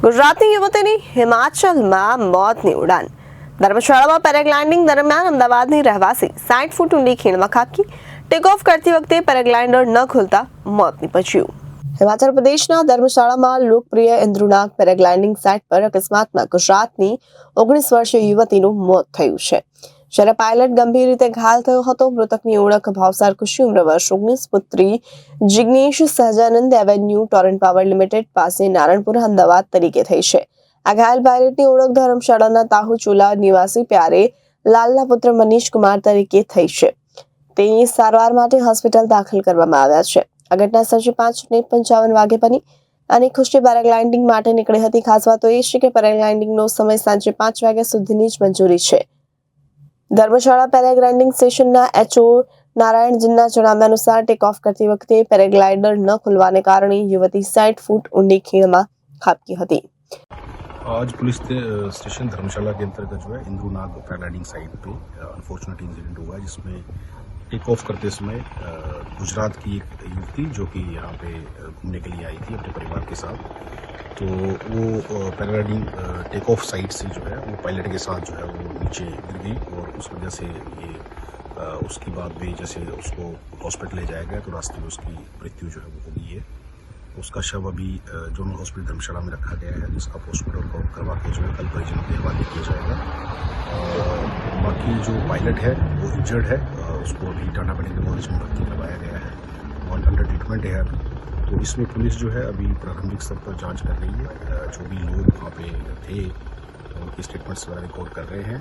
ગુજરાતની યુવતીની હિમાચલમાં મોતની ઉડાન। ધર્મશાળામાં પેરાગ્લાઇડિંગ દરમિયાન અમદાવાદની રહેવાસી 60 ફૂટ ઊંડી ખીણમાં ખાબકી। ટેક ઓફ કરતી વખતે પેરાગ્લાઇડર ન ખુલતા મોત નીપજ્યું। હિમાચલ પ્રદેશના ધર્મશાળામાં લોકપ્રિય ઇન્દ્રુનાગ પેરાગ્લાઇડિંગ સાઇટ પર અકસ્માતમાં ગુજરાતની 19 વર્ષીય યુવતીનું મોત થયું છે, જ્યારે પાયલટ ગંભીર રીતે ઘાયલ થયો હતો। મૃતકની ઓળખ ભાવસાર ખુશી ઉંમર વર્ષ 19 પુત્રી Jignesh Sahajanand avenue Torrent power limited પાસે નારણપુરા અમદાવાદ તરીકે થઈ છે। આ ઘાયલ પાયલટની ઓળખ ધર્મશાળાના તાહુચુલા નિવાસી પ્યારે લાલના પુત્ર મનીષ કુમાર તરીકે થઈ છે। તેની સારવાર માટે હોસ્પિટલ દાખલ કરવામાં આવ્યા છે। આ ઘટના સાંજે 5:55 વાગે બની અને ખુશી પેરાગ્લાઇડિંગ માટે નીકળી હતી। ખાસ વાત એ છે કે પેરાગ્લાઇડિંગનો સમય સાંજે 5 વાગ્યા સુધીની જ મંજૂરી છે। ધર્મશાળા પેરાગ્લાઇડિંગ સ્ટેશનના એચઓ નારાયણ જીના જણાવ્યા અનુસાર ટેક ઓફ કરતી વખતે પેરાગ્લાઇડર ન ખુલવાને કારણે યુવતી 60 ફૂટ ઊંડી खीण खाबकी હતી। आज पुलिस स्टेशन धर्मशाला के अंतर्गत जो है इंद्रुनाग पैराग्लाइडिंग साइट पे अनफॉर्चुनेट इंसिडेंट हुआ है, जिसमें टेक ऑफ करते समय गुजरात की एक युवती जो कि यहाँ पे घूमने के लिए आई थी अपने परिवार के साथ, तो वो पैराग्लाइडिंग टेक ऑफ साइट से जो है वो पायलट के साथ जो है वो नीचे गिर गई और उस वजह से ये उसके बाद भी जैसे उसको हॉस्पिटल ले जाया गया तो रास्ते में उसकी मृत्यु जो है वो हो गई है। उसका शव अभी जोनल हॉस्पिटल धर्मशाला में रखा गया है, जिसका पोस्टमार्टम करवा के जो है कल परिजनों के हवाले किया जाएगा। बाकी जो पायलट है वो इंजर्ड है, उसको अभी टाटा मेडिकल कॉलेज में भर्ती करवाया गया है और अंडर ट्रीटमेंट है। तो इसमें पुलिस जो है अभी प्रारंभिक स्तर पर जांच कर रही है। जो भी लोग वहाँ पे थे उनकी स्टेटमेंट्स वगैरह रिकॉर्ड कर रहे हैं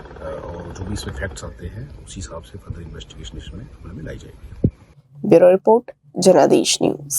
और जो भी इसमें फैक्ट्स आते हैं उसी हिसाब से फर्दर इन्वेस्टिगेशन इसमें अमल में लाई जाएगी। ब्यूरो रिपोर्ट जनादेश न्यूज।